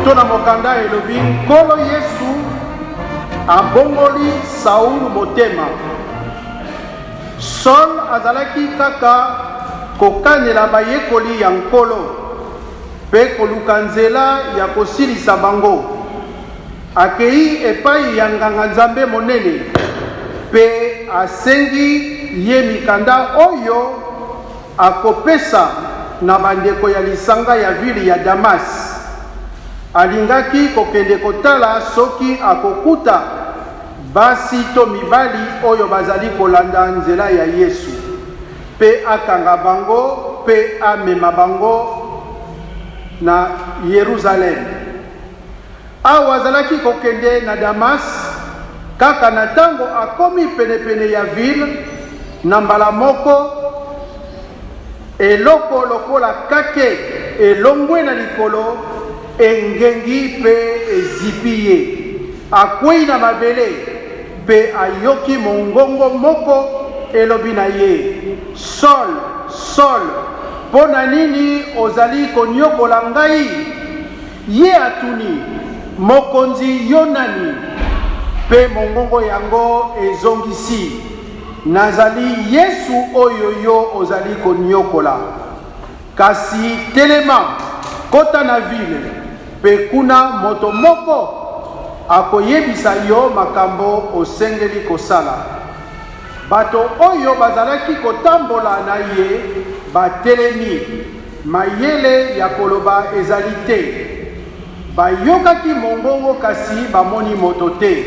moto na mokanda elobi nkolo Yesu abongoli Saul motema. Saul azalaki kaka kokanela bayekoli ya nkolo pe koluka nzela ya kosilisa bango. Akei epai ya nganga-nzambe monene pe asengi ye mikanda oyo akopesa na bandeko ya lisanga ya vili ya Damas. Alingaki kokende kotala soki akokuta basi to mibali oyo bazali kolanda nzela ya Yesu pe akanga bango pe amema bango na Yerusalem. Awa azalaki kokende na Damas kaka na tango akomi penepene ya ville na mbala moko eloko lokola kake elongwe na likolo engengi pe ezipi ye. Akwei na mabele pe ayoki mongongo moko elobi na ye, Saul, Saul, pona nini ozali konyokola ngai? Ye atuni, mokonzi yo nani? Pe mongongo yango ezongisi, nazali Yesu oyo yo ozali konyokola. Kasi telema kota na ville pe kuna moto moko akoyebisa yo makambo osengeli kosala. Bato oyo bazalaki kotambola na ye batelemi, mayele ya koloba ezali te. Bayokaki mongongo kasi bamoni moto te.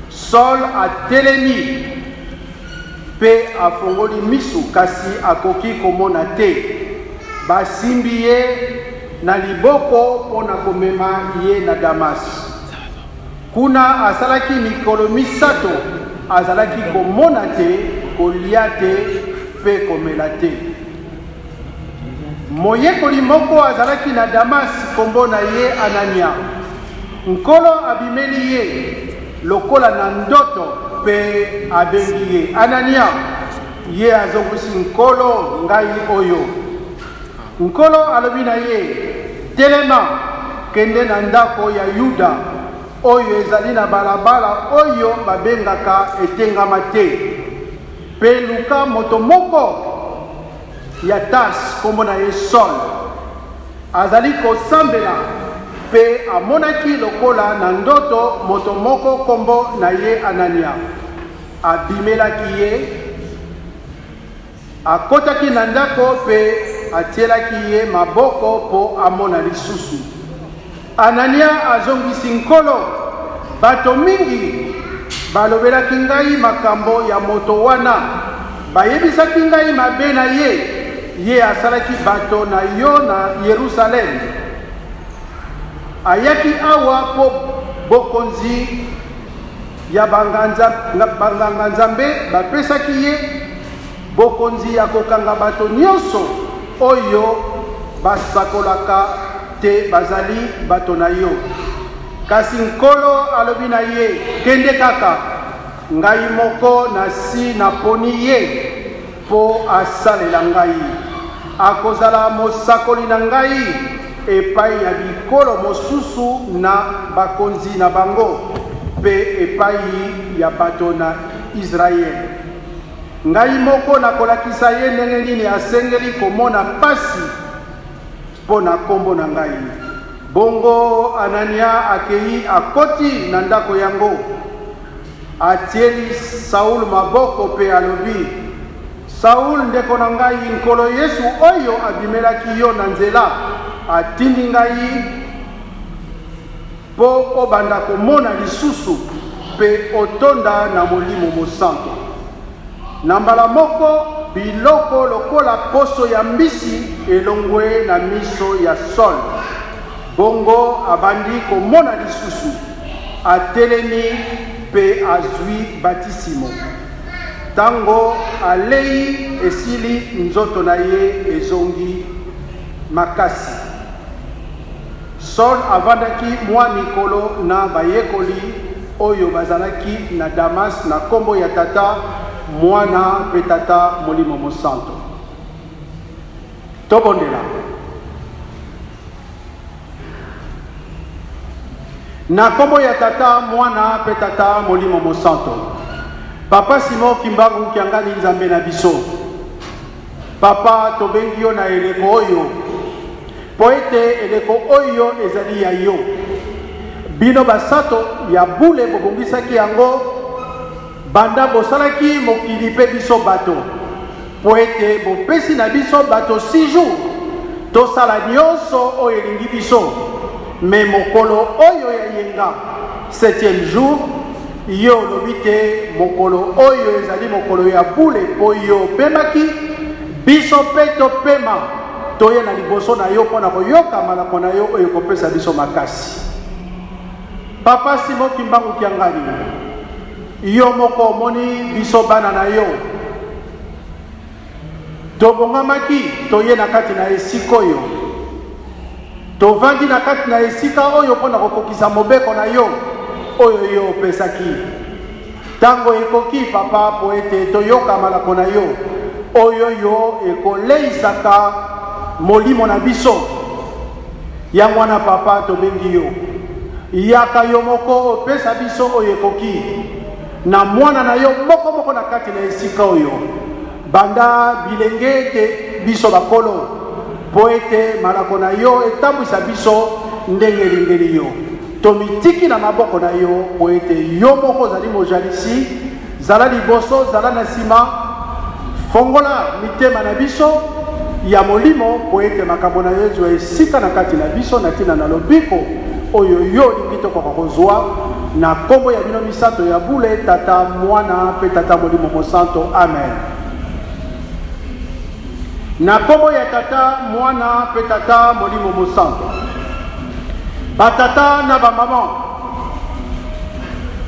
Saul atelemi pe afongoli misu kasi akoki komona te. Basimbi ye na liboko pona komema ye na Damas. Kuna asalaki mikolo misato azalaki komona te, kolia te pe komela te. Moyekoli moko azalaki na Damas kombo na ye Anania. Nkolo abimeli ye lokola na ndoto pe abengi ye, Anania. Ye azongusi nkolo ngai oyo. Nkolo alobi na ye, telema kende na ndako ya Yuda oyo ezali na balabala oyo babengaka etengama te. Pe luka moto moko ya Tas kombo na ye Saul azali kosambela pe amonaki lokola na ndoto moto moko kombo na ye Anania. Abimelaki ye, akotaki na ndako pe atielaki ye maboko po amona lisusu. Anania azongisi nkolo, bato mingi balobelaki ngai makambo ya moto wana, bayebisaki ngai mabe na ye. Ye asalaki bato na yo na Yerusalem. Ayaki awa po bokonzi ya banganga nzambe bapesaki ye bokonzi ya kokanga bato nyonso oyo basakolaka te bazali bato na yo. Kasi nkolo alobi na ye, kende kaka, ngai moko nasi naponi ye po asalela ngai. Akozala mosakoli na ngai epai ya bikolo mosusu na bakonzi na bango pe epai ya bato na Israel. Ngai moko nakolakisa ye ndenge nini asengeli komona pasi po na kombo na ngai. Bongo Anania akei akoti na ndako yango. Atieli Saul maboko pe alobi, Saul ndeko na ngai, nkolo Yesu oyo abimelaki yo na nzela atindi ngai po obanda komona lisusu pe otonda na Molimo Mosantu. Na mbala moko biloko lokola poso ya mbisi elongwe na miso ya Saul. Bongo abandi komona lisusu, atelemi pe azwi batisimo. Tango alei esili nzoto na ye ezongi makasi. Saul avandaki mwa mikolo na bayekoli oyo bazalaki na Damas na kombo ya tata mwana pe tata Molimo Mosantu. Tobondela. Na kombo ya tata mwana pe tata molimo mosanto. Papa Simon Kimbangu kiangani nzambe na biso. Papa tobengi yo na eleko oyo. Poete eleko oyo ezali ya yo. Bino basato ya bule bobongisaki yango banda bosalaki mokili pe biso bato. Poete bopesi na biso bato 6 jours. Tosala nyonso oyo elingi biso. Mais mokolo oyo ya yenga 7e jour yo lobite mokolo oyo ezali mokolo ya bule oyo pemaki biso peto pema toye na liboso na yo pona koyoka malako na yo oyo kopesa biso makasi. Papa Simon Kimbangu kiangani yo moko moni biso bana na yo tobongamaki toye na kati na esiko yo tovandi na kati na esika oyo pona kokokisa mobeko na yo oyo yo pesaki tango ekoki papa poete toyoka malako na yo oyo yo ekoleisaka molimo na biso ya mwana papa tobengi yo yaka yo moko opesa biso oyo ekoki na mwana na yo moko na kati na esika oyo banda bilenge te biso bakolo poete malako na yo etambwisa biso ndenge elingeli yo tomitiki na maboko na yo poete yo moko ozali mojalisi zala liboso zala na nsima fongola mitema na biso ya molimo poete makambo na yo ezwa esika na kati na biso na ntina na lobiko oyo yo olingi tokoka kozwa na kombo ya bino misato ya bule tata mwana pe tata molimo mosanto amen. Na kombo ya tata mwana pe tata molimo mosanto batata na bamama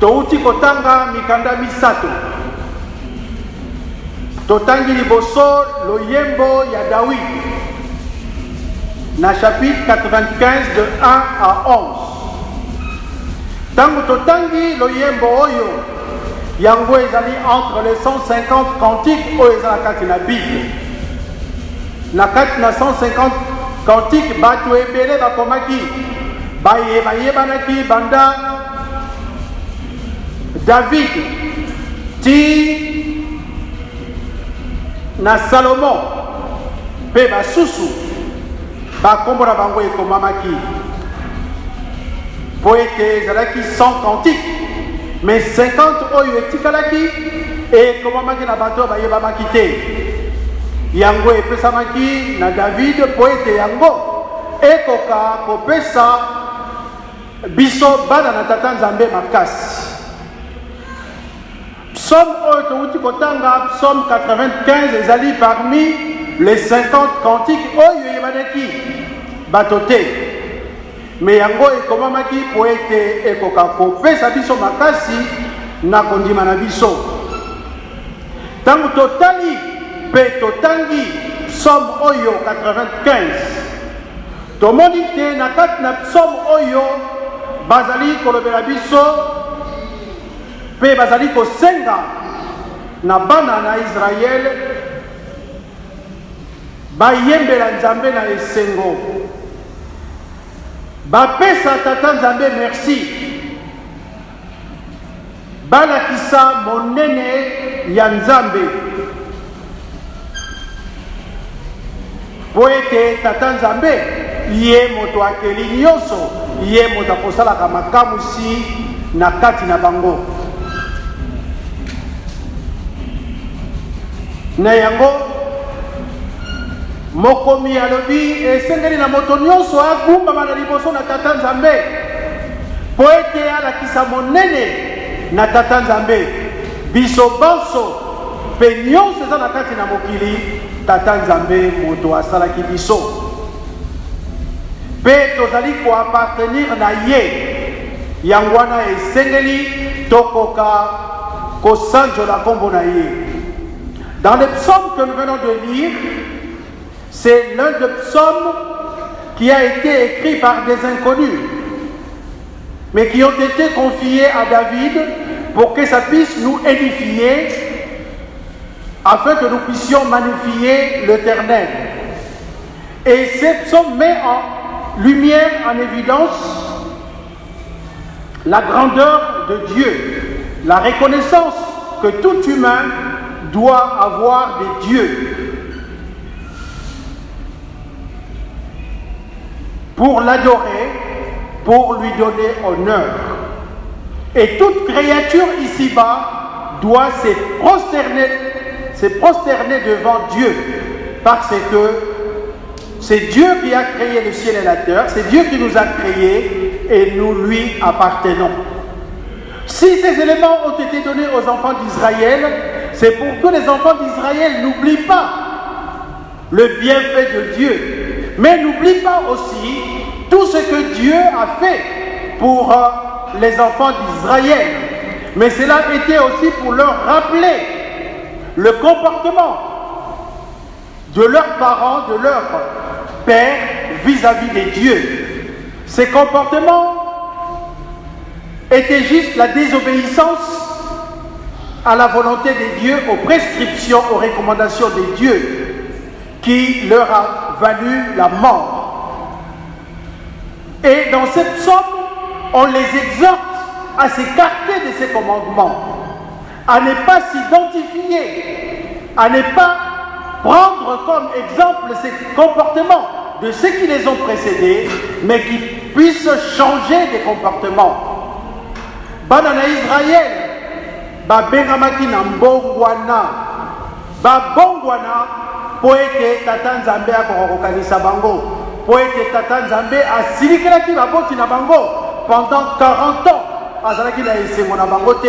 touti kotanga mikanda misato totangi liboso loyembo ya Dawidi na chapitre 95 de 1 à 11. Tango totangi loyembo oyo yango ezali entre les 150 cantiques oyo ezala kati na Bible. Na kati na 150 cantiques bato ebele bakomaki bayebanaki banda David ti na Salomon pe basusu bakombo na bango ekomamaki po ete ezalaki 100 cantiques mais 50 oyo etikalaki ekomamaki na bato bayebamaki te yango epesamaki na David po ete yango ekoka kopesa biso bana na tata nzambe makasi. Psaume oyo touti kotanga psaume 95 ezali parmi les 50 cantiques oyo eyebanaki bato te me yango ekomamaki po ete ekoka kopesa biso makasi na kondima na biso. Tango totali pe totangi psaume oyo 95 tomoni te na kati na psaume oyo bazali kolobela biso pe bazali kosenga na bana na Israel bayembela nzambe na esengo bapesa tata nzambe merci balakisa monene ya nzambe po ete tata nzambe ye moto akeli nyonso ye moto akosalaka makamusi na kati na bango. Na yango mokomi alobi esengeli na moto nyonso agumbama na liboso na tata nzambe po ete alakisa monene na tata nzambe biso banso pe nyonso eza na kati na mokili tata nzambe moto asalaki biso pe tozali koappartenir na ye yango wana esengeli tokoka kosanjola kombo na ye. Dans le psaume que nous venons de lire, c'est l'un des psaumes qui a été écrit par des inconnus, mais qui ont été confiés à David pour que ça puisse nous édifier, afin que nous puissions magnifier l'Éternel. Et ce psaume met en lumière, en évidence, la grandeur de Dieu, la reconnaissance que tout humain doit avoir de Dieu pour l'adorer, pour lui donner honneur. Et toute créature ici-bas doit se prosterner devant Dieu, parce que c'est Dieu qui a créé le ciel et la terre, c'est Dieu qui nous a créés et nous lui appartenons. Si ces éléments ont été donnés aux enfants d'Israël, c'est pour que les enfants d'Israël n'oublient pas le bienfait de Dieu, mais n'oublient pas aussi tout ce que Dieu a fait pour les enfants d'Israël. Mais cela était aussi pour leur rappeler le comportement de leurs parents, de leurs pères vis-à-vis de Dieu. Ces comportements étaient juste la désobéissance à la volonté de Dieu, aux prescriptions, aux recommandations de Dieu, qui leur a valu la mort. Et dans cette somme, on les exhorte à s'écarter de ces commandements, à ne pas s'identifier, à ne pas prendre comme exemple ces comportements de ceux qui les ont précédés, mais qui puissent changer de comportement. Banana Israël, babengamaki na mbongwana, babongwana po ete tata nzambe akokokanisa bango, po ete tata nzambe asilikelaki baboti na bango pendant 40 ans, azalaki na esengo na bango te,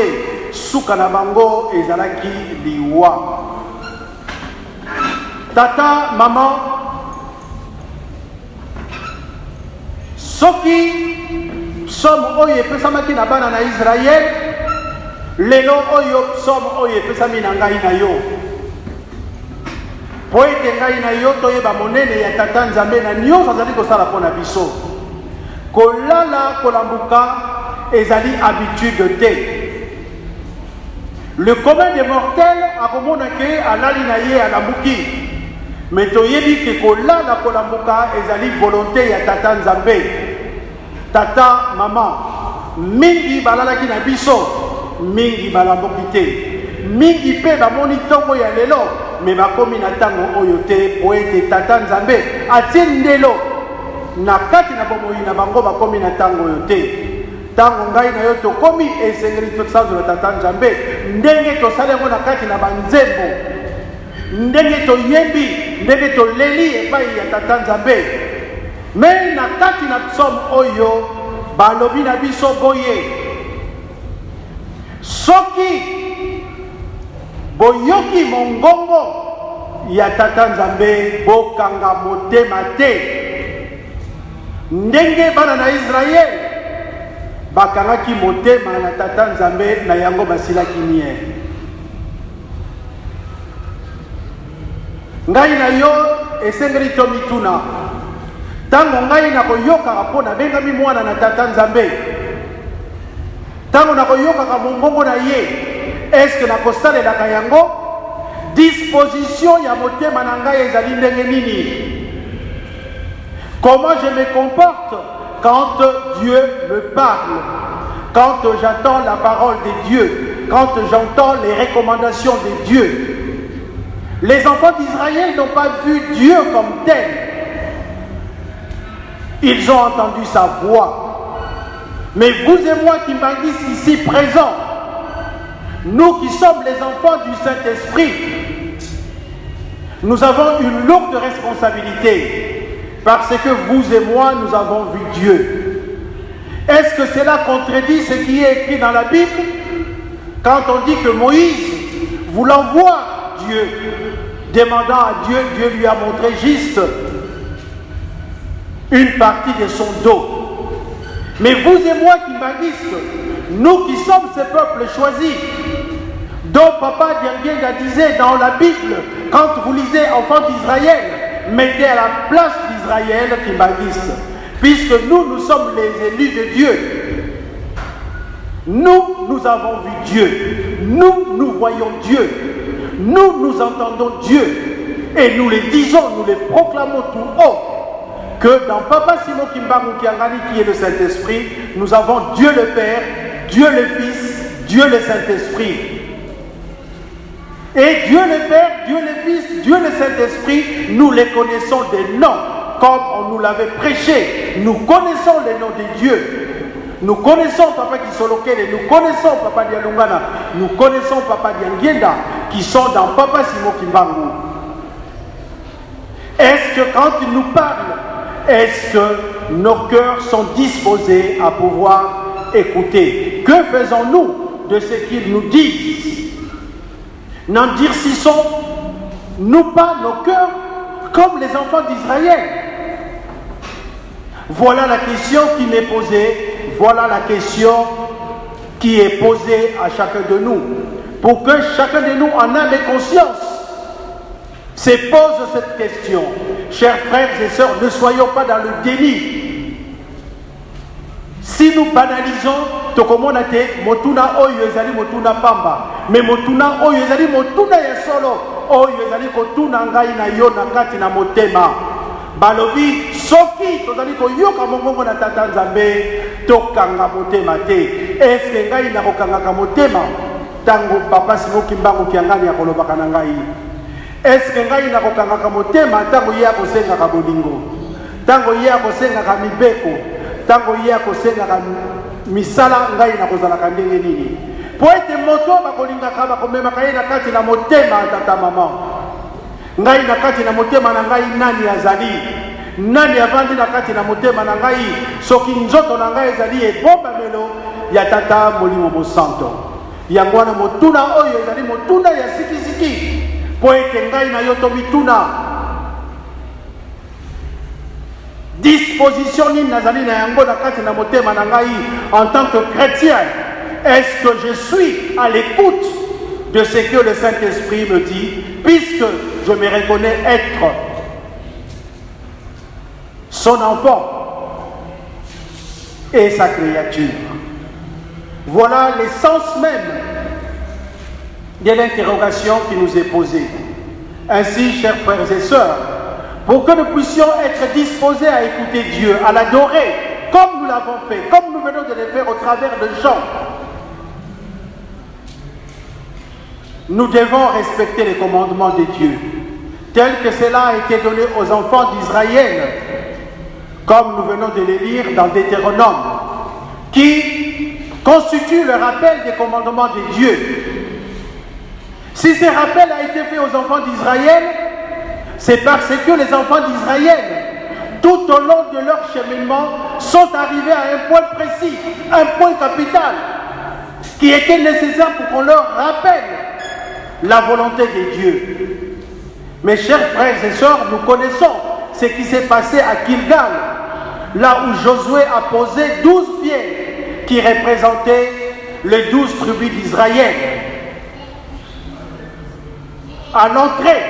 suka na bango ezalaki liwa. Tata, maman, soki somme oyo epesamaki na bana na Israël, lelo oyo somme oyo epesami na ngai na yo. Po ete ngai na yo toyeba monene ya tata nzambe na nyonso azali kosala mpo na biso. Kolala kolambuka ezali habitude te. Le commun des mortels akomona ke alali na ye alambuki. Mais toyebi ke kolala kolambuka ezali volonté ya tata nzambe. Tata, maman, mingi balalaki na biso, mingi balambuki te. Mingi pe bamoni ntongo ya lelo, me bakomi na ntango oyo te, po ete tata nzambe atie ndelo na kati na bomoi na bango bakomi na ntango oyo te. Ntango ngai na yo tokomi esengeli tosanzola tata nzambe, ndenge tosali yango na kati na banzembo, ndenge toyebi, ndenge toleli epai ya tata nzambe. Mais na kati na psaume oyo balobi na biso boye, soki boyoki mongongo ya tata nzambe bokanga motema te, ndenge bana na Israël bakangaki motema na tata nzambe na yango basilaki nie. Ngai na yo esengeli to mituna, tango ngai na koyokaka mpo nabengami mwana na tata nzambe, tango na koyokaka mongongo na ye, eske na kosalelaka yango? Disposition ya motema na ngai ezali ndenge nini? Comment je me comporte quand Dieu me parle, quand j'entends la parole de Dieu, quand j'entends les recommandations de Dieu? Les enfants d'Israël n'ont pas vu Dieu comme tel. Ils ont entendu sa voix. Mais vous et moi qui m'anguissent ici présents, nous qui sommes les enfants du Saint-Esprit, nous avons une lourde responsabilité parce que vous et moi, nous avons vu Dieu. Est-ce que cela contredit ce qui est écrit dans la Bible quand on dit que Moïse, voulant voir Dieu, demandant à Dieu, Dieu lui a montré juste une partie de son dos. Mais vous et moi qui m'anguissent, nous qui sommes ce peuple choisi, dont Papa Diengenga disait dans la Bible, quand vous lisez Enfants d'Israël, mettez à la place d'Israël qui m'anguissent, puisque nous sommes les élus de Dieu. Nous avons vu Dieu. Nous voyons Dieu. Nous entendons Dieu. Et nous les disons, nous les proclamons tout haut, que dans Papa Simon Kimbangu Kiangani, qui est le Saint-Esprit, nous avons Dieu le Père, Dieu le Fils, Dieu le Saint-Esprit. Et Dieu le Père, Dieu le Fils, Dieu le Saint-Esprit, nous les connaissons des noms, comme on nous l'avait prêché. Nous connaissons les noms de Dieu. Nous connaissons Papa Kisolokele, nous connaissons Papa Dialungana, nous connaissons Papa Diangienda, qui sont dans Papa Simon Kimbangu. Est-ce que quand ils nous parlent, est-ce que nos cœurs sont disposés à pouvoir écouter? Que faisons-nous de ce qu'ils nous disent? N'endurcissons-nous pas nos cœurs comme les enfants d'Israël? Voilà la question qui m'est posée. Voilà la question qui est posée à chacun de nous. Pour que chacun de nous en âme et conscience se pose cette question. Chers frères et sœurs, ne soyons pas dans le déni. Si nous banalisons, tokomona te motuna oyo ezali motuna pamba, mais motuna oyo ezali motuna ya solo, oyo ezali kotuna ngai na yo na kati na motema. Balobi soki tozali koyoka mongongo na tata Nzambe tokanga motema te. Eske ngai na kokangaka motema tango Papa Simon Kimbangu Kiangani ya kolobaka na ngai? Eske ngai na kokangaka motema tango ye akosengaka bolingo, tango ye akosengaka mibeko, tango ye akosengaka misala, ngai na kozalaka ndenge nini? Po ete moto bakolingaka bakomemaka ye na kati na motema tata mama. Ngai na kati na motema na ngai nani azali? Nani avandi na kati na motema na ngai? Soki nzoto na ngai ezali ebombamelo ya tata Molimo Mosanto. Yango wana motuna oyo ezali motuna ya sikisiki. Po ete ngai na yo tomituna disposition nini nazali na yango na kati na motema na ngai en tant que chrétien? Est-ce que je suis à l'écoute de ce que le Saint-Esprit me dit, puisque je me reconnais être son enfant et sa créature? Voilà l'essence même de l'interrogation qui nous est posée. Ainsi, chers frères et sœurs, pour que nous puissions être disposés à écouter Dieu, à l'adorer, comme nous l'avons fait, comme nous venons de le faire au travers de Jean, nous devons respecter les commandements de Dieu, tels que cela a été donné aux enfants d'Israël, comme nous venons de les lire dans Deutéronome, qui constitue le rappel des commandements de Dieu. Si ce rappel a été fait aux enfants d'Israël, c'est parce que les enfants d'Israël, tout au long de leur cheminement, sont arrivés à un point précis, un point capital, qui était nécessaire pour qu'on leur rappelle la volonté de Dieu. Mes chers frères et sœurs, nous connaissons ce qui s'est passé à Gilgal, là où Josué a posé 12 pierres qui représentaient les 12 tribus d'Israël. À l'entrée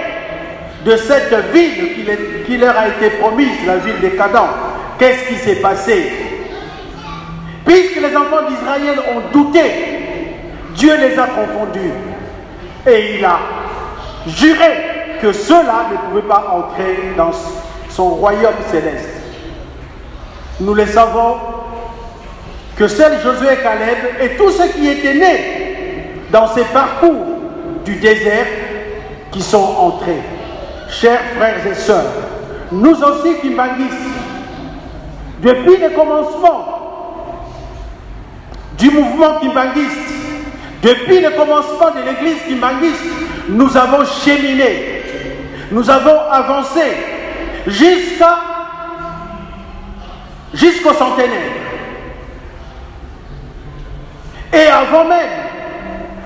de cette ville qui leur a été promise, la ville de Canaan, qu'est-ce qui s'est passé? Puisque les enfants d'Israël ont douté, Dieu les a confondus. Et il a juré que ceux-là ne pouvaient pas entrer dans son royaume céleste. Nous le savons que seul Josué et Caleb et tous ceux qui étaient nés dans ces parcours du désert qui sont entrés. Chers frères et sœurs, nous aussi Kimbanguistes, depuis le commencement du mouvement Kimbanguiste, depuis le commencement de l'église Kimbanguiste, nous avons cheminé, nous avons avancé jusqu'au centenaire. Et avant même,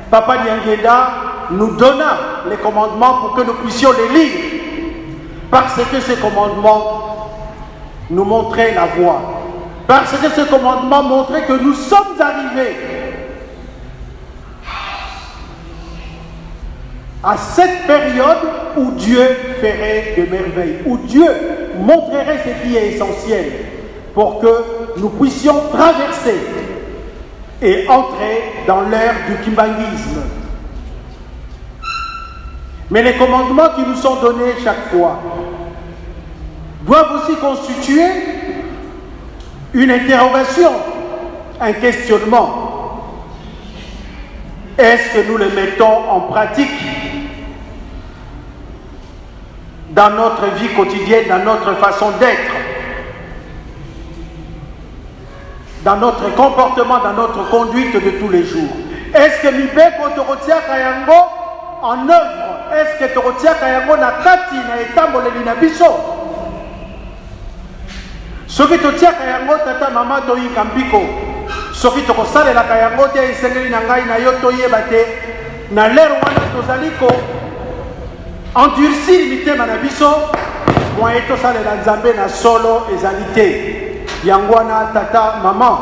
Papa Diangienda nous donna les commandements pour que nous puissions les lire, parce que ces commandements nous montraient la voie, parce que ces commandements montraient que nous sommes arrivés à cette période où Dieu ferait de merveilles, où Dieu montrerait ce qui est essentiel pour que nous puissions traverser et entrer dans l'ère du kimbanguisme. Mais les commandements qui nous sont donnés chaque fois doivent aussi constituer une interrogation, un questionnement. Est-ce que nous le mettons en pratique dans notre vie quotidienne, dans notre façon d'être, dans notre comportement, dans notre conduite de tous les jours? Est-ce que mibeko tokotiaka yango en œuvre? Est-ce que tokotiaka yango na kati na etamboleli na biso? Soki totiaka yango tata mama toyika mpiko, soki tokosalelaka yango te esengeli na ngai na yo toyeba te, na lero wana tozali ko endurcir mitema na biso, moyen tosalela nzambe na solo ezali te. Yango wana tata mama,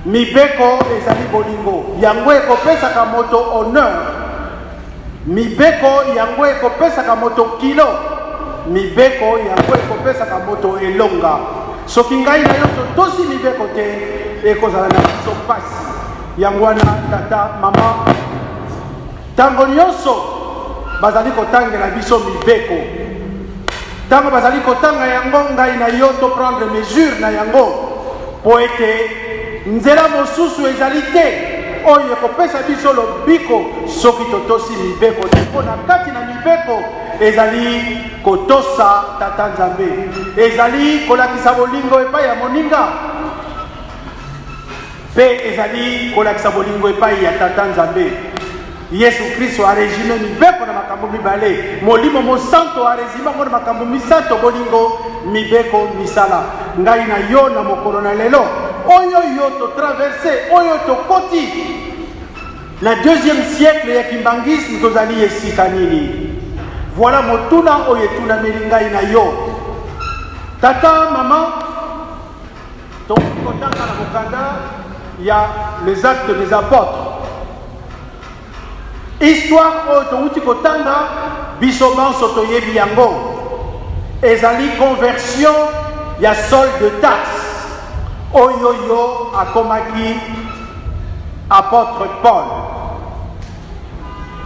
mibeko ezali bolingo, yango ekopesaka moto honneur. Mibeko yango ekopesaka moto kilo, mibeko yango ekopesaka moto elonga. Soki ngai na yo totosi mibeko te, ekozala na biso pasi. Yango wana tata mama, tango nyonso bazali kotangela biso mibeko, tango bazali kotanga yango, ngai na yo to prendre mesure na yango, po ete nzela mosusu ezali te oyo ekopesa biso lobiko soki totosi mibeko te. Mpo na kati na mibeko ezali kotosa tata nzambe, ezali kolakisa bolingo epai ya moninga, pe ezali kolakisa bolingo epai ya tata nzambe. Yesu Kristo arejime mibeko na makambo mibale, molimo mosanto arejime ngo na makambo misato, bolingo mibeko misala. Ngai na yo na mokolo na lelo oyo yo to traverse, oyo to koti na 2e siècle ya kimbangisme, tozali esika nini? Voilà motuna oyo etunameli ngai na yo tata mama. Tokotanga na mokanda ya les actes des apôtres, histoire oyo touti kotanga biso banso toyebi yango, ezali conversion ya Saul de Tarse oyo yo akomaki apôtre Paul.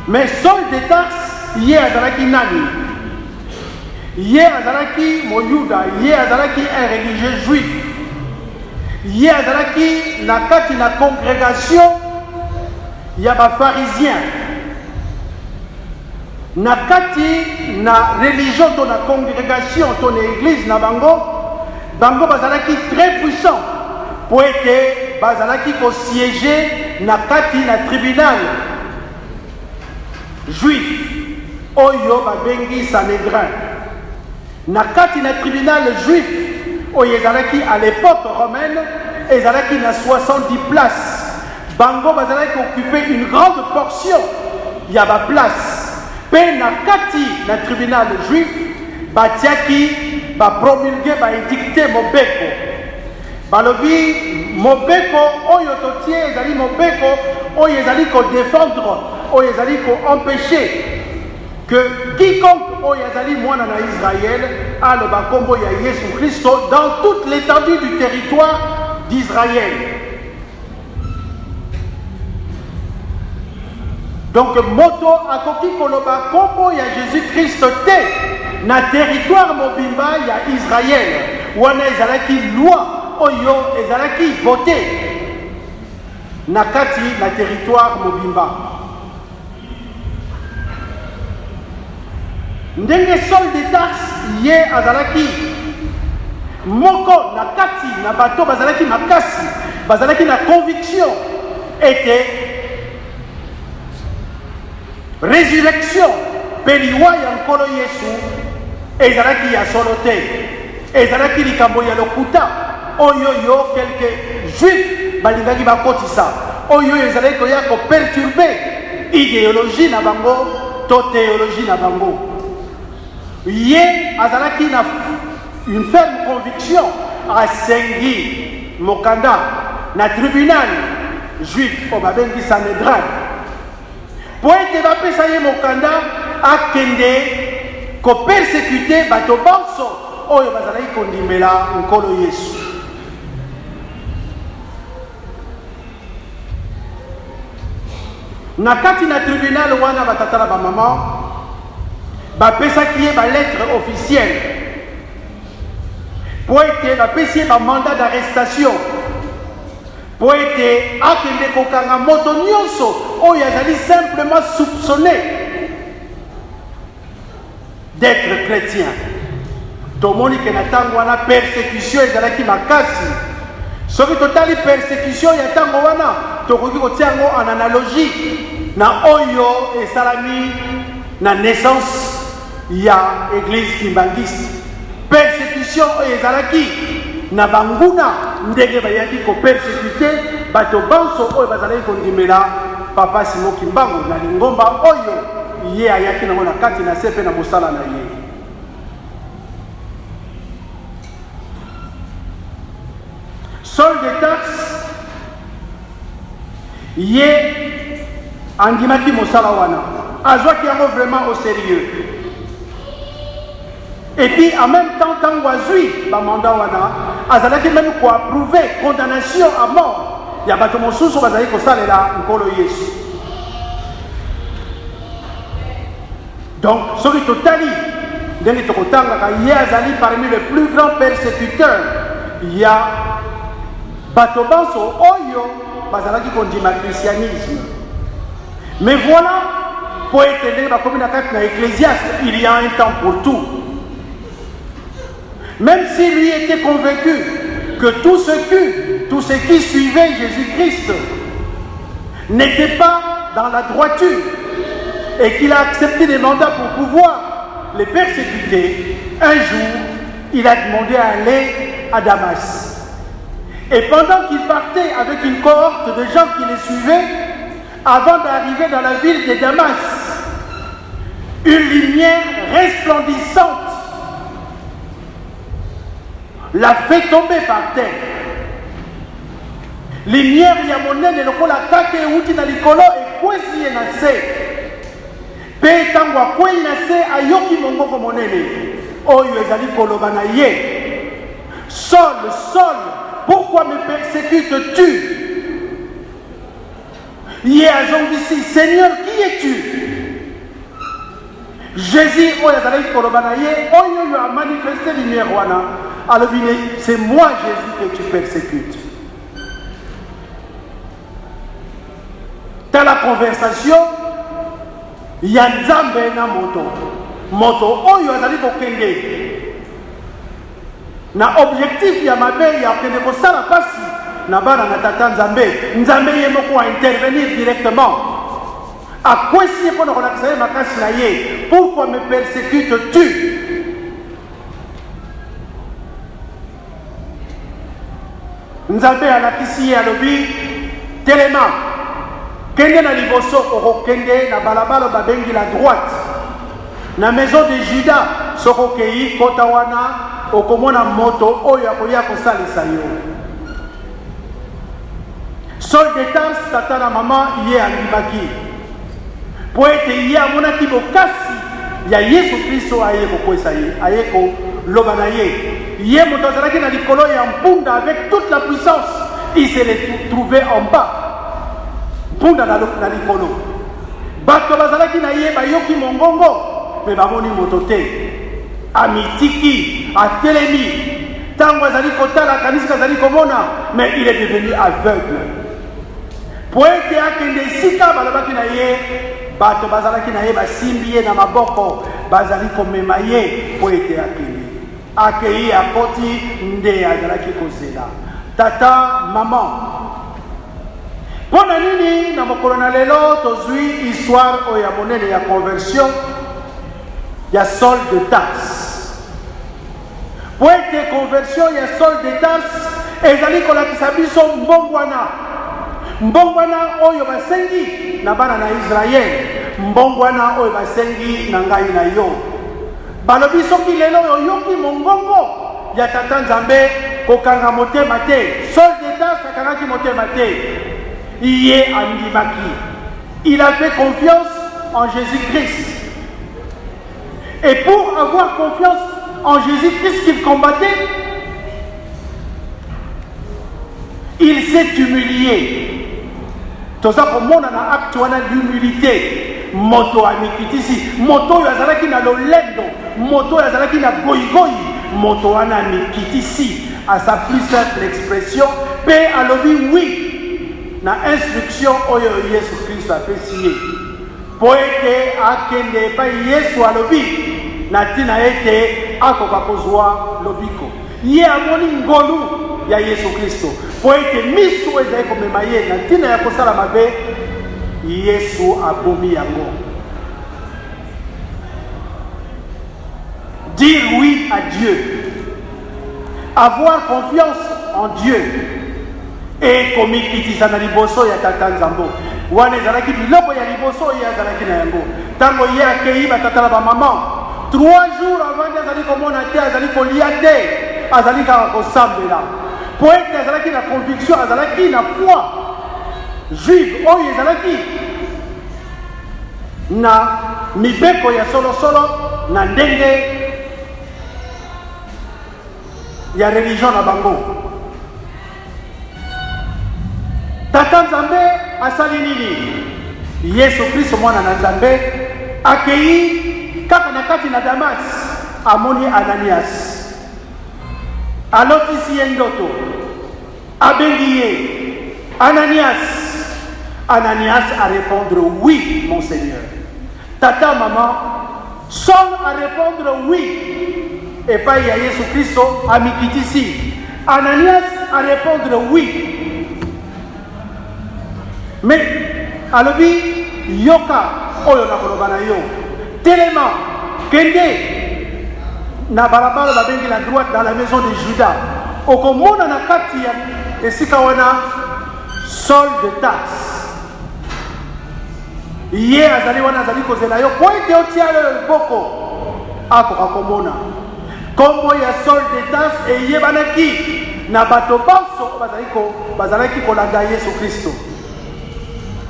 Mais Saul de Tarse ye azalaki nani? Ye azalaki moyuda, ye azalaki un religieux juif, ye azalaki na kati na congrégation ya bapharisien, na kati na religion to na congrégation to na église na bango bazalaki très puissant, po ete bazalaki kosiéger na kati na tribunal juif oyo babengi Sanhédrin. Na kati na tribunal juif oyo ezalaki à l'époque romaine, ezalaki na 70 places, bango bazalaki occuper une grande portion ya ba place. Pe na kati na tribunal juif batiaki bapromulgue baédicte mobeko, balobi mobeko oyo totie ezali mobeko oyo ezali kodéfendre, oyo ezali koempêcher que quiconque oyo ezali mwana na Israël aloba kombo ya Yesu Kristo dans toute l'étendue du territoire d'Israël. Donc moto akoki koloba kombo ya Jésus-Christ te na territoire mobimba ya Israël, wana ezalaki loi oyo ezalaki voté na kati na territoire mobimba. Ndenge Saul de Tarse ye azalaki moko na kati na bato bazalaki makasi, bazalaki na conviction ete résurrection pe liwa ya nkolo Yesu ezalaki ya solo te, ezalaki likambo ya lokuta oyo yo quelque juif balingaki bakotisa, oyo ezalaki koya koperturbe idéologie na bango to théologie na bango. Ye azalaki na une ferme conviction asengi mokanda na tribunal juif o babengi Sanhédrin, po ete bapesa ye mokanda akende kopersécute bato banso oyo bazalaki kondimela nkolo Yesu. Na kati na tribunal wana batatala bamama bapesaki ye balettre officielle pour être la PCA un mandat d'arrestation pour être akende kokanga moto nyonso oyo azali simplement soupçonné d'être chrétien. Tomoni ke na tango wana persécution ezalaki makasi. Soki totali persécution ya tango wana tokoki kotia yango en analogie na oyo esalami na naissance ya église kimbangiste. Persécution oyo ezalaki na banguna ndenge bayaki ko persécuter bato banso oyo bazalaki kondimela papa Simon Kimbangu na lingomba oyo ye ayaki nango na kati na sepe na mosala na ye. Saul de Tarse ye andimaki mosala wana azwaki yango vraiment au sérieux. Et puis en même temps, tant que mandat wana, azalaki même pour approuver condamnation à mort. Il y a bato mosusu bazali ko salela nkolo Yesu. Donc, celui totali, ndenge tokotanga ka ye azali parmi les plus grands persécuteurs. Il y a bato banso oyo bazalaki kondima christianisme. Mais voilà, pour être ndenge bakomi na kati na Ecclésiaste, il y a un temps pour tout. Même s'il lui était convaincu que tous ceux qui suivaient Jésus-Christ n'étaient pas dans la droiture et qu'il a accepté des mandats pour pouvoir les persécuter, un jour, il a demandé à aller à Damas. Et pendant qu'il partait avec une cohorte de gens qui les suivaient, avant d'arriver dans la ville de Damas, une lumière resplendissante l'a fait tomber par terre. Lumière ya monene lokola kake uti na likolo ekwesi na se. Pe tango akwei na se ayoki mongoko monene. Oyo ezali koloba na ye. Saul, Saul, pourquoi me persécutes-tu? Ye azongisi, Seigneur, qui es-tu? Jésus, oyo azali koloba na ye, oyo yo a manifesté lumière wana. Alors, c'est moi, Jésus, que tu persécutes. Dans la conversation, il y a Nzambe na moto. Moto, oyo azali kokende. Na objectif ya mabe ya kende ko sala pasi na bana na tata Nzambe. Nzambe ye moko a intervenir directement. A quoi si pour nous relaxer makasi na ye? Pourquoi me persécutes-tu? Nzambe alakisi alobi telema kende na liboso okokende na balabala babengi la droite na maison de Juda sokokei kota wana okomona moto oyo akoya kosalisa yo. Saul de Tarse tata na mama ye andimaki po ete ye amonaki bokasi ya Yesu Kristo aye kokwesa ye aye ko loba na ye. Ye moto azalaki na likolo ya mpunda avec toute la puissance, il se retrouvait en bas. Mpunda na likolo. Bato bazalaki na ye bayoki mongongo, mais bamoni moto te. Amitiki, atelemi. Tango azali kotala kanisi azali komona, mais il est devenu aveugle. Poete akende sika balabaki na ye, bato bazalaki na ye basimbi ye na maboko, bazali komema ye poete akende. Akei akoti nde azalaki kozela tata maman pona nini na mokolo na lelo tozwi histoire oyo ya monene ya conversion ya Saul de Tarse. Po ete conversion ya Saul de Tarse ezali kolakisa biso mbongwana oyo basengi na bana na Israel, mbongwana oyo basengi na ngai na yo. Balobi soki lelo yoki mongongo ya tata Nzambe kokanga motema te. Saul de Tarse akangaki motema te. Iye andimaki. Il a fait confiance en Jésus-Christ. Et pour avoir confiance en Jésus-Christ qu'il combattait, il s'est humilié. Toza komona na acte wana l'humilité. Moto amikitisi, moto yazalaki na lolendo, moto yazalaki na goigoi, moto wana mikitisi à sa plus simple expression pe alobi oui na instruction oyo Yesu Kristo apesi ye po ete akende epai Yesu alobi na ntina ete akoka kozwa lobiko ye amoni ngolu ya Yesu Kristo po ete miso ezali komema ye na ntina ya kosala mabe Yesu abomi yango. Dire oui à Dieu, avoir confiance en Dieu et komikitisa na liboso ya tata nzambo wana ezalaki biloko ya liboso ye azalaki na yango ntango ye akei batata na bamama 3 jours avant nde azali komona te azali kolia te azali kaka kosambela po ete azalaki na conviction azalaki na foi juive oyo ezalaki na mibeko ya solosolo na ndenge ya religion na bango. Tata Nzambe asali nini? Yesu Kristo mwana na Nzambe akei kaka na kati na Damas amoni Ananias alotisi ye ndoto abengi ye Ananias a répondre oui mon Seigneur. Tata maman sonne à répondre oui et pas ya Yesu Kristo amikitisi Ananias à répondre oui. Mais alobi yoka oyo na koloba na yo telema kende na barabara babengi la droite dans la maison de Judas okomona na kati ya esika wana Saul de Tarse ye azali wana azali kozela yo po ete otia loboko akoka komona kombo ya Saul de Tarse eyebanaki na bato banso bazalaki kolanda Yesu Kristo.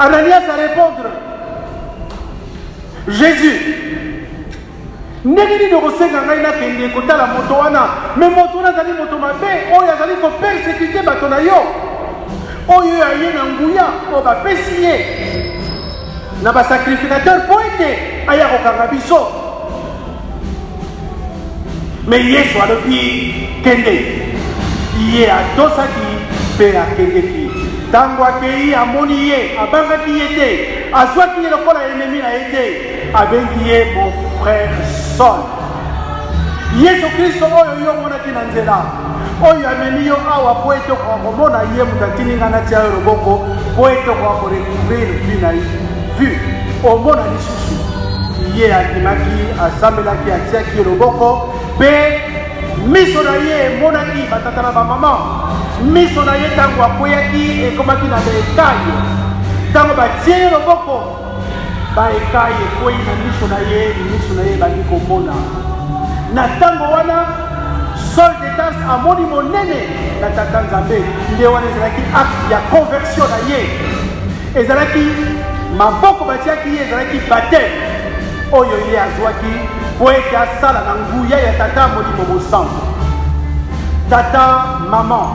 Ananias a répondre Jésus ndenge nini okosenga ngai nakende kotala moto wana me moto wana azali moto mabe oyo azali kopersekute bato na yo oyo aye na nguya oyo bapesi ye na basacrificateur po ete aya kokanga biso. Me Yesu alobi kende ye atosaki mpe akendeki ntango akei amoni ye abangaki ye te azwaki ye lokola enemi na ye te abengi ye mon frère Saul. Yesu Kristo oyo yo omonaki na nzela oyo amemi yo awa po ete okoka komona ye moto atindi ngai natia yo loboko po ete okoka korecouvrir vi na ye vu omona lisusu ye akimaki asambelaki atiaki ye loboko mpe miso na ye emonaki batata na bamama miso na ye ntango akweyaki ekomaki na baekaye ntango batie ye loboko baekaye ekweyi na miso na ye ebandi komona na ntango wana Saul de Tarse amoni monene na tata Nzambe nde wana ezalaki acte ya conversion na ye ezalaki maboko batiaki ye ezalaki baptême oyo ye azwaki po ete asala na nguya ya tata molimo mosantu. Tata maman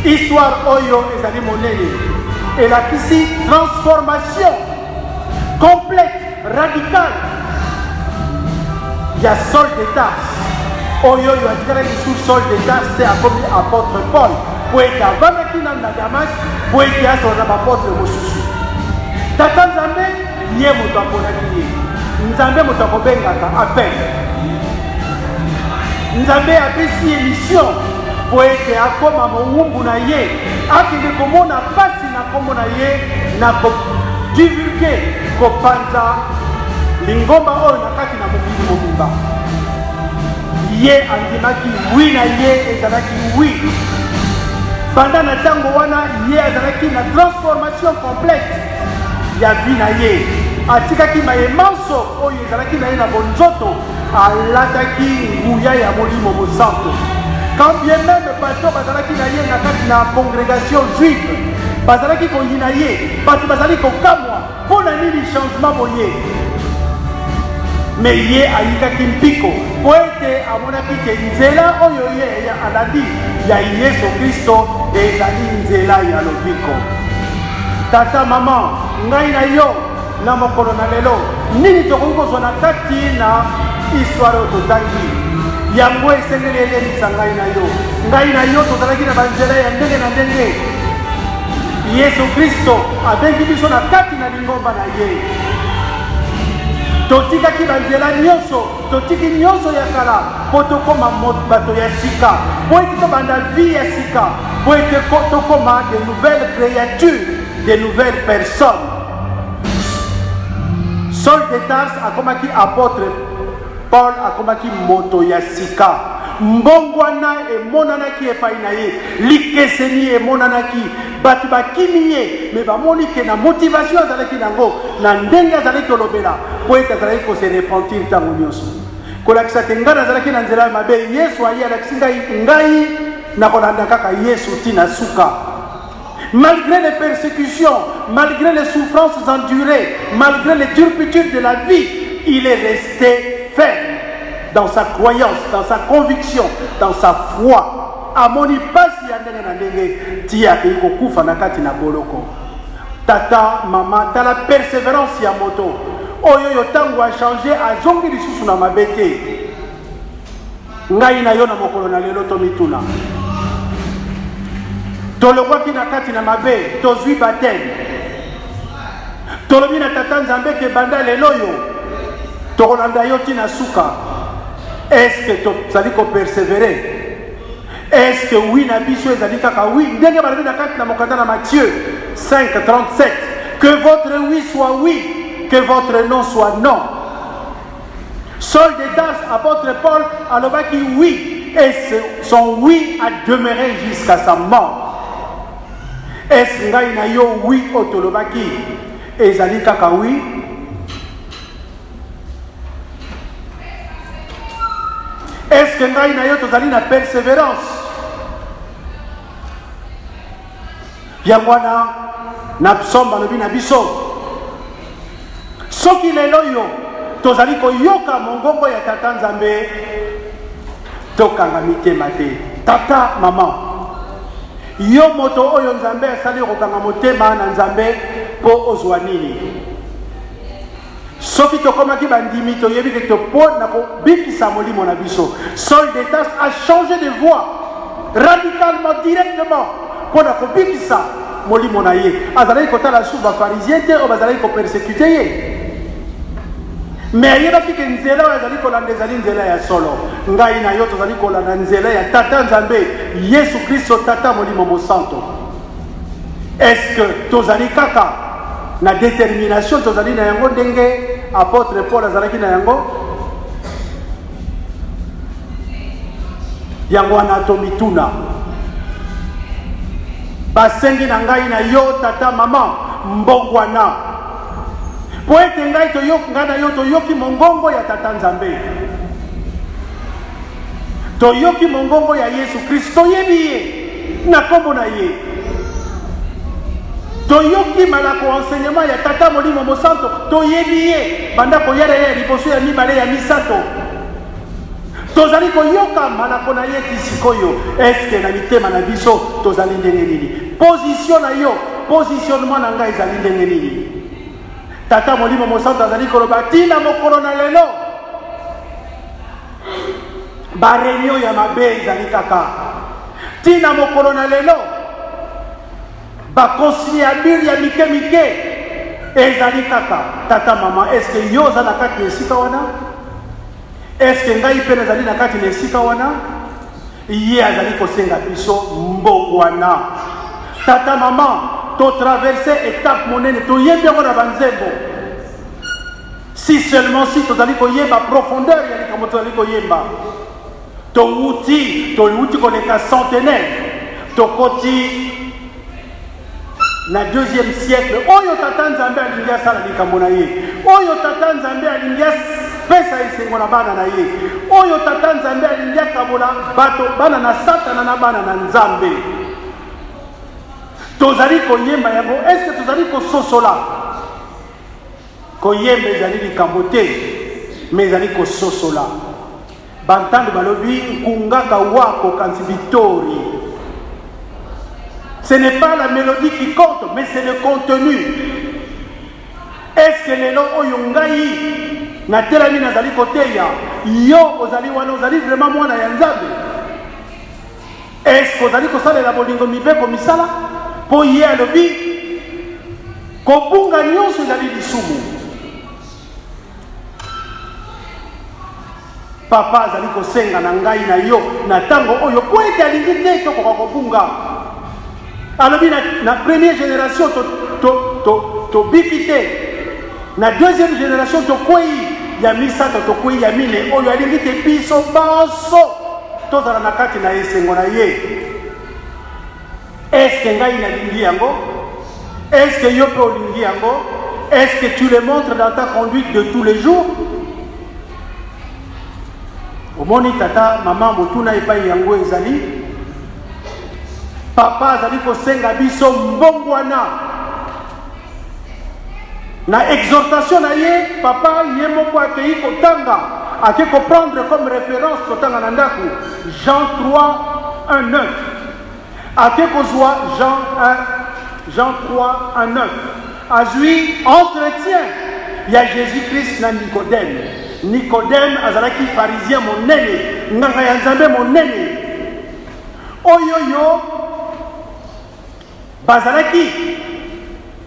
histoire oyo ezali monene elakisi transformation complète radicale ya Saul de Tarse oyo atikala lisusu Saul de Tarse te akomi apôtre Paul po ete avandaki nanu na Damas po ete asola na baapôtre mosusu. Tata Nzambe ye moto aponaki ye Nzambe moto akobengaka appel Nzambe apesi ye mission po ete akoma mowumbu na ye akende komona pasi na kombo na ye na kodivulge kopanza lingomba oyo na kati na mokili mobimba. Ye andimaki wi na ye ezalaki wi pendant na ntango wana ye azalaki na transformation complète ya vi na ye atikaki mayemanso oyo ezalaki na ye na bonzoto alataki nguya ya molimo mosantu. Quand bien même bato bazalaki na ye na kati na congrégation juive bazalaki koyina ye bato bazali kokamwa mpo na nini changement boye me ye ayikaki mpiko po ete amonaki ke nzela oyo ye alandi ya Yesu Kristo ezali nzela ya lobiko. Tata maman ngai na yo na mokolo na lelo nini tokoki kozwa na kati na histoire oyo totangi yango esengeli elemisa ngai na yo tozalaki na banzela ya ndenge na ndenge. Yesu Kristo abengi biso na kati na lingomba na ye. Totikaki banzela nyonso, totiki nyonso ya kala po tokoma bato ya sika, po ete tobanda vie ya sika, po ete tokoma de nouvelles créatures, de nouvelles personnes. Saul de Tarse akomaki apôtre, Paul akomaki moto ya sika. Mbongwana emonanaki epai na ye, likeseni emonanaki, bato bakimi ye, me bamoni ke na motivation azalaki nango, na ndenge azalaki kolobela, po ete azalaki kose repentir ntango nyonso. Kolakisa te ngai nazalaki na nzela ya mabe, Yesu aye alakisi ngai nakolanda kaka Yesu tina suka. Malgré les persécutions, malgré les souffrances endurées, malgré les turpitudes de la vie, il est resté ferme dans sa croyance, dans sa conviction, dans sa foi. Amoni pasi ya ndenge na ndenge tia ke kokufa na kati na boloko. Tata, mama, ta la persévérance ya moto. Oyo yo tango a changé azongi lisusu na mabete. Ngai na yo na mokolo na lelo to mituna. Tolokwaki na kati na mabe, tozwi baptême. Tolobi na tata Nzambe ke banda lelo yo. Tokolanda yo tina suka. Est-ce que tozali ko persévérer? Est-ce que oui na biso ezali kaka oui? Ndenge balobi na kati na mokanda na Matthieu 5:37. Que votre oui soit oui, que votre non soit non. Saul de Tarse, apôtre Paul, alobaki oui, et son oui a demeuré jusqu'à sa mort. Est-ce ngai na yo oui otolobaki ezali kaka oui? Est-ce que ngai na yo tozali na persévérance? Yangwana na psomba lobi na biso. Soki lelo yo tozali koyoka mongongo ya tata Nzambe, tokanga mitema te. Tata, mama, yo moto oyo Nzambe asali kokanga motema na Nzambe po ozwa nini? Soki tokomaki bandimi toyebi ke topona kobikisa molimo na biso. Saul de Tarse a changé de voix radicalement, directement, pona kobikisa molimo na ye. Azalaki kotala su bafarisien te o bazalaki kopersécuter ye. Mais ayebaki ke nzela oyo azali kolanda ezali nzela ya solo. Ngai na yo tozali kolanda nzela ya tata Nzambe Yesu Kristo, tata molimo mosanto. Est-ce que tozali kaka na détermination tozali na yango ndenge apôtre Paul azalaki na yango? Yango wana tomituna basengi na ngai na yo tata mama mbongwana po ete ngai ngai na yo toyoki mongongo ya tata Nzambe, toyoki mongongo ya Yesu Kristo, toyebi ye na kombo na ye, toyoki malako enseignement ya tata molimo mosanto, toyebi ye banda koyala ye liboso ya mibale ya misato, tozali koyoka malako na ye tisikoyo. Eske na mitema na biso tozali ndenge nini? Position na yo, positionnement na ngai ezali ndenge nini? Tata molimo mosanto azali koloba tina mokolo na lelo ba réunion ya mabe ezali kaka. Tina mokolo na lelo ba conciliabule ya mike mike ezali kaka. Tata mama, est-ce que yo za na kati ya esika wana? Est-ce que ngai pe nazali na kati na esika wana? Ye azali kosenga biso mbongwana. Tata mama, to traverser étape monene to yembi yango na banzembo. Si seulement si tozali koyemba profondeur ya likambo tozali koyemba, touti koleka centenaire, tokoti na 2e siècle. Oyo tata Nzambe alingi asala likambo na ye, oyo tata Nzambe alingi pesa esengo na bana na ye, oyo tata Nzambe alingi akabola bato bana na Satana na bana na Nzambe. Tozali koyemba yango. Est-ce que tozali kososola? Koyemba ezali likambo te, mais ezali kososola. Bantandu balobi kungaka wako kanzi victory. Ce n'est pas la mélodie qui compte, mais c'est le contenu. Est-ce que lelo oyo ngai na telami nazali koteya yo ozali wana ozali vraiment mwana ya Nzambe? Est-ce que ozali kosalela bolingo mibeko misala po ye alobi kobunga nyonso ezali lisumu? Papa azali kosenga na ngai na yo na tango oyo po ete alingi te tokoka kobunga. Alobi na première génération tobiki te, na deuxième génération tokwei ya misato tokwei ya mine oyo alingi te biso banso tozala na kati na esengo na ye. Est-ce que ngai nalingi yango? Est-ce que yo pe olingi yango? Est-ce que tu le montres dans ta conduite de tous les jours? Omoni tata mama motuna epai yango ezali papa azali kosenga biso mbongwana na exhortation na ye. Papa ye moko akei kotanga ake prendre comme référence kotanga na ndaku Jean 3:1-9 ake kozwa Jean 3:1-9 azwi entretien ya Jésus-Christ na Nicodème azalaki pharisien monene, nganga ya Nzambe monene oyoyo bazalaki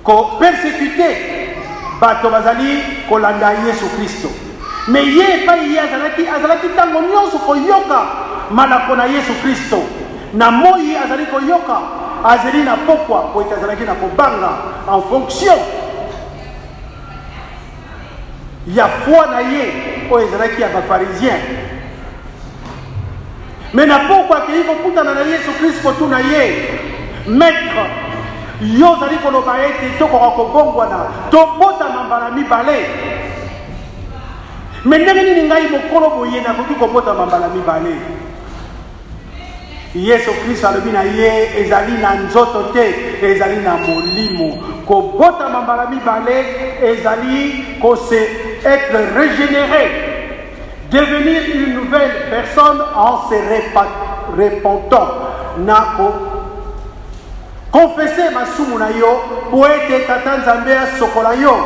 ko persécuter bato bazali kolanda Yesu Kristo. Mais ye pa ye azalaki tango nyonso koyoka malako na Yesu Kristo. Na moi azali koyoka azali na pokwa po azalaki na kobanga en fonction ya foi na ye o ezalaki ya bafarisien. Mais na pokwa ke iko kutana na Yesu Kristo tuna ye maître yo zali koloba ete tokoka kobongwana tobotama mbala mibale. Mais ndenge nini ngai mokolo boye nakoki kobotama mbala mibale? Yesu Kristo alobi na ye ezali na nzoto te, ezali na molimo. Kobotama mbala mibale ezali kose être régénéré, devenir une nouvelle personne en se repentant. Nako confesser masumu na yo po ete tata Nzambe asokola yo.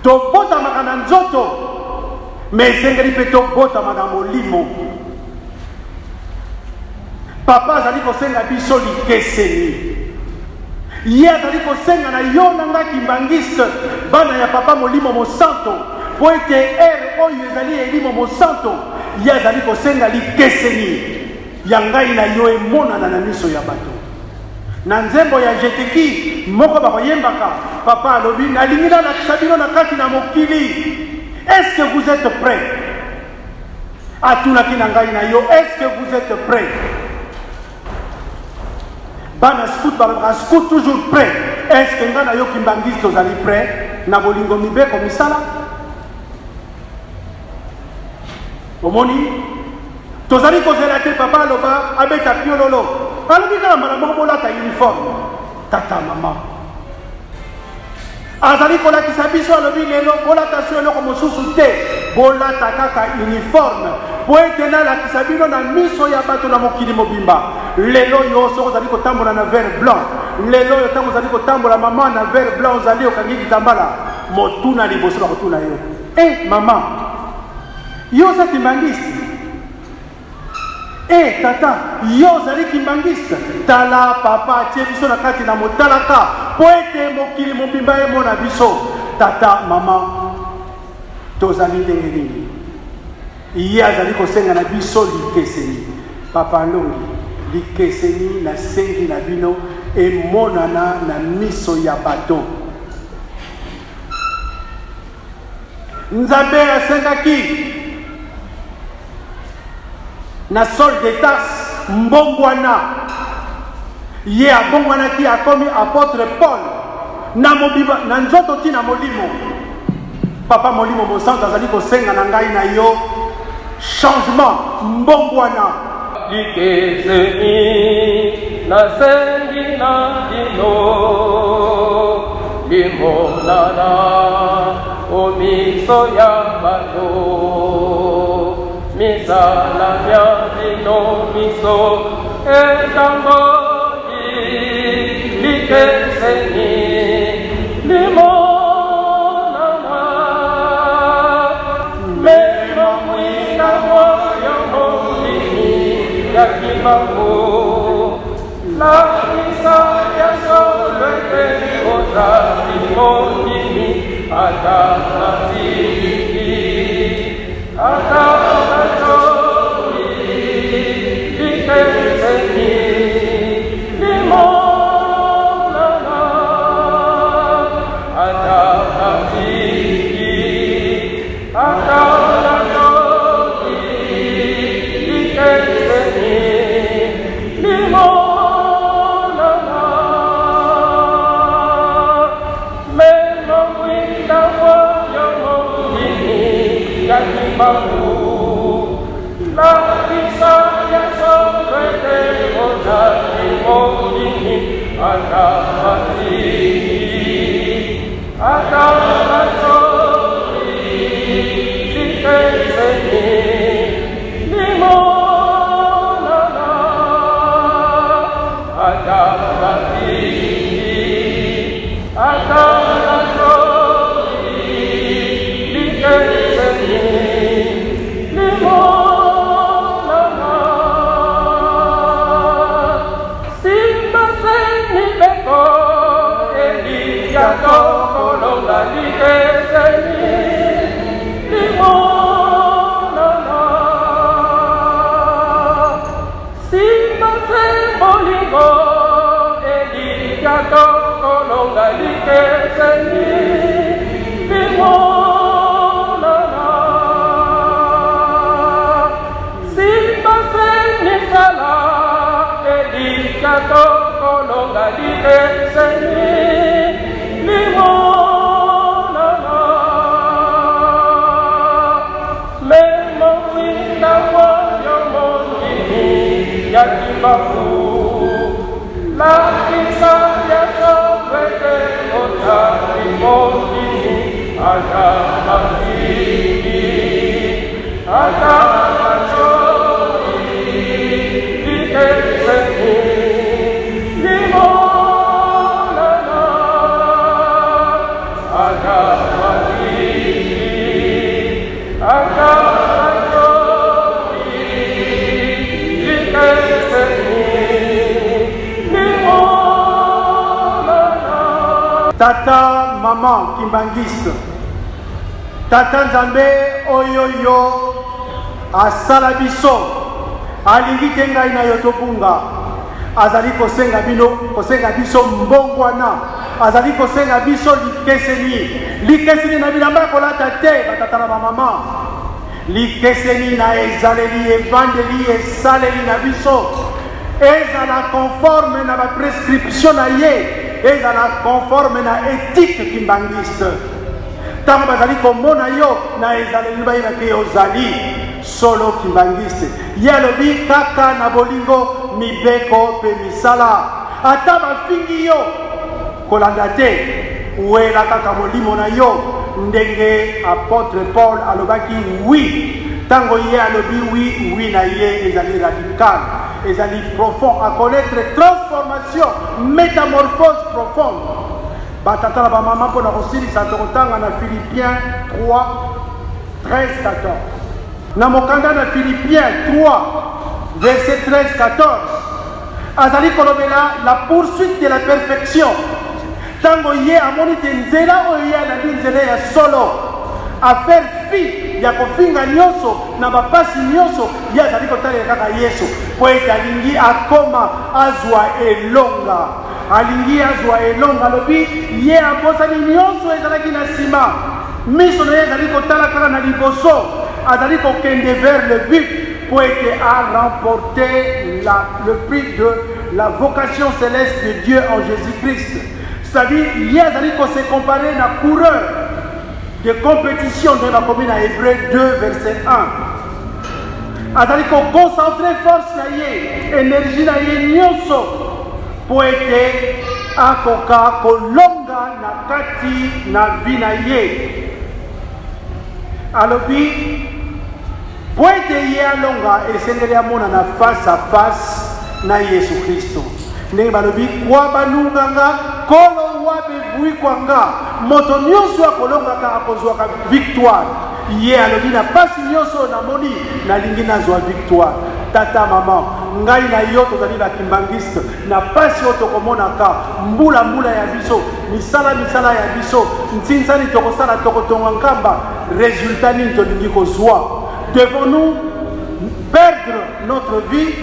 Tobotamaka na nzoto mais esengeli mpe tobotama na molimo. Papa azali kosenga biso likeseni. Ye azali kosenga na yo nanga kimbangiste bana ya papa molimo mosanto po ete ere oyo ezali elimo mosanto ye azali kosenga likeseni ya ngai na yo emonana na miso ya bato. Na nzembo ya jeteki moko bakoyembaka papa alobi nalingi nalakisa bino na kati na mokili. Est-ce que vous êtes prêts? Atunaki na ngai na yo, est-ce que vous êtes prêts? Bana scout balaka scout toujours prêt. Est-ce que ngana yo kimbangisi tozali prêt na bolingo mibeko misala? Omoni tozali kozela te papa aloba abeta piololo alobi kala mbala moko bolata uniforme tata mama azali kolakisa biso alobi lelo bolata so eloko mosusu te bolata kaka uniforme po ete nalakisa bino na miso ya bato na mokili mobimba. Lelo yo soko ozali kotambola na vert blanc, lelo yo ntango ozali kotambola mama na vert blanc ozali okangi kitambala motuna liboso bakotuna yo mama yo oza kimbangisi. Tata yo ozali kimbangisi. Tala papa atie biso na kati na motalaka po ete mokili mobimba emona biso. Tata mama tozali ndenge nini? Ye azali kosenga na biso likeseni. Papa longi likeseni na sengi na bino emonana na miso ya bato. Nzambe asengaki na Saul de Tarse mbongwana ye abongwanaki akomi apôtre Paul na mobiba na nzoto tina molimo. Papa molimo mosanto azali kosenga na ngai na yo changement mbongwana. Likeseni na sengi na dino limonana omiso ya bato misala mya dino miso etangoli likeseni limonana Yakimamu, la Isaya Solete, Ozati Mondini, Adamati, Adamati, Dikeseni, Limonana, Adamati, Adamati, Dikeseni, Limonana, Meno Winda Wayomini, Yakimamu, la Isaya Solete, Ozati Mondini, Adamati, Adamati, Dikeseni, Limonana, Adamati, Adamati, Dikeseni, Limonana, Simba Seni Beko, Elia Toko Longa Dikeseni, Limonana, Simba Seni Bolingo, Elia Toko Longa Dikeseni, Limonana, Simba Seni Sala, Elia Toko Longa Dikeseni, Limonana, Memo Winda Wayomini, Yakimamu, la Isaya Solete, Ozati Mondini, Adamati, Adamati, Dikeseni, Limonana, Adamati, Adamati, Dikeseni, Limonana. Tata, maman, Kimbangiste. Tata Nzambe, oyoyo, asala biso, alingi te ngai na yo tobunga. Azali kosenga biso mbongwana. Azali kosenga biso likeseni na bilamba kolata te batata na bamama. Likeseni na ezaleli evangeli esaleli na biso. Ezala conforme na ba prescription na ye. Ezala conforme na éthique Kimbangiste. Tango bazali komona yo na ezaleli bayina ke ozali solo Kimbangiste. Yalobi kaka na bolingo mibeko pe misala. Ata bafingi yo kolanda te. Uela kaka molimo na yo. Ndenge apôtre Paul alobaki oui. Tango ye alobi oui na ye ezali radical. Ezali profond à connaître transformation, métamorphose profonde. Batata na bamama pour la kosilisa tokotanga na Philippiens 3, 13, 14. Na mokanda na Philippiens 3, verset 13, 14. Azali kolobela la poursuite de la perfection. Tango ye amoni te nzela oyo ye anabi nzela ya solo. A faire fi ya kofinga nyonso na bapasi nyonso ye azali kotalela kaka Yesu. Po ete alingi akoma azwa elonga. Alingi azwa elonga alobi ye abosani nyonso ezalaki na nsima. Miso na ye ezali kotala kaka na liboso. Azali kokende vers le but po ete a remporté le prix de la vocation céleste de Dieu en Jésus-Christ. C'est-à-dire, ye azali se comparer na coureur de compétition de la commune à Hébreu 2, verset 1. Azali concentrer force na ye, énergie na ye nyonso pour ete akoka kolonga na kati na vie na ye. Alobi pour ete ye alonga esengeli amona na face à face na Yesu Kristo. Ndenge balobi kwa banunganga kolo wabe vui kwanga moto nyonso akolongaka akozwaka victoire. Ye alobi na pasi nyonso na moni na lingi nazwa victoire. Tata maman ngai na yo tozali ba kimbangiste na pasi oyo tokomonaka mbula ya biso misala ya biso ntinzani tokosala tokotonga nkamba résultat nini tolingi kozwa. Devons-nous perdre notre vie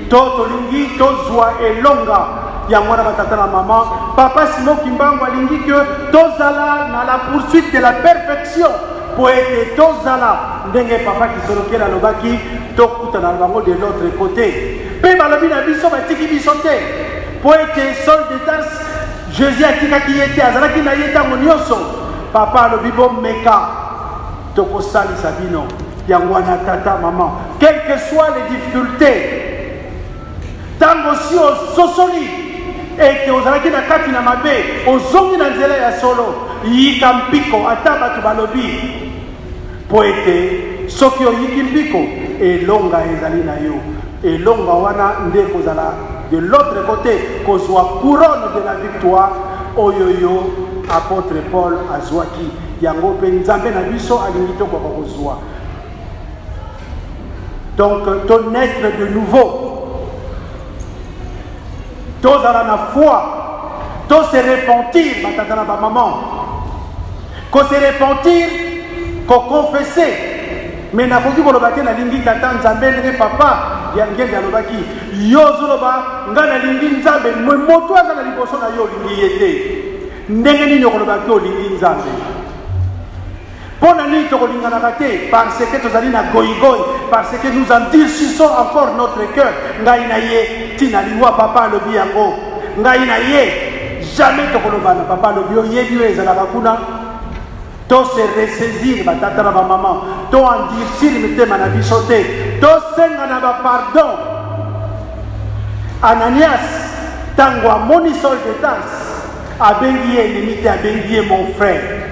tolingi tozwa elonga ya mwana batata na mama. Papa Simon Kimbangu alingi que tozala na la poursuite de la perfection po ete tozala ndenge papa kisolokela lobaki tokutana na bango de l'autre côté. Pe balobi na biso batiki biso te po ete Saul de Tarse Jésus atikaki ye te azalaki na ye ntango nyonso. Papa alobi bomeka tokosalisa bino yango wana tata mama, quelles que soient les difficultés, tango si ososoli ete ozalaki na kati na mabe ozongi na nzela ya solo yika mpiko ata bato balobi po ete soki oyiki mpiko elonga ezali na yo. Elonga wana nde kozala de l'autre côté kozwa couronne de la victoire oyo yo apôtre Paul azwaki yango mpe nzambe na biso alingi tokoka kozwa. Donc, ton être de nouveau, tous à la foi, tous se repentir, ma maman, qu'on se repentir, qu'on confesser. Mais n'a pas dit qu'on a na lingi tata nzambe ne papa, ya ngende ya lobaki, yo zoloba, ngana lingi nzambe, moto azana liboso na yo lingi yete. Ndenge nini ko lobaki o lingi nzambe. Parce que nous na goïgoï, parce que nous endurcissons encore notre cœur. Ngai na ye, tina liwa papa lobi yango. Ngai na ye, jamais tokolobana papa lobi yo yebi ezalaka kuna. To se ressaisir batata na maman, to endurcir mitema na biso te, to senga na ba pardon. Ananias tango amoni Saul de Tarse, abengi ye limite abengi ye mon frère.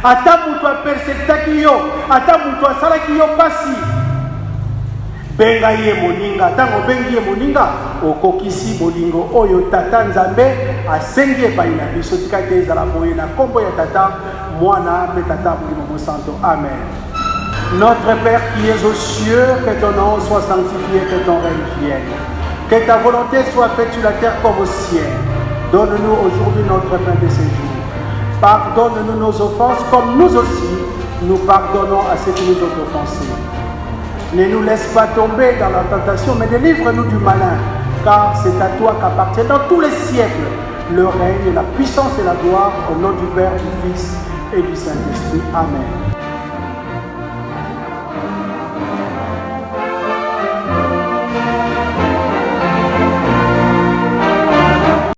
Ata mutu aperceptaki yo, ata mutu asalaki yo pasi, benga ye moninga. Tango bengi ye moninga okokisi bolingo oyo tata nzambe asengi epai na biso tika te ezala boye na kombo ya tata mwana mpe tata molimo santo. Amen. Notre Père qui es aux cieux, que ton nom soit sanctifié, que ton règne vienne, que ta volonté soit faite sur la terre comme au ciel. Donne-nous aujourd'hui notre pain de ce jour. Pardonne-nous nos offenses comme nous aussi nous pardonnons à ceux qui nous ont offensés. Ne nous laisse pas tomber dans la tentation, mais délivre-nous du malin, car c'est à toi qu'appartient dans tous les siècles le règne, la puissance et la gloire, au nom du Père, du Fils et du Saint-Esprit. Amen.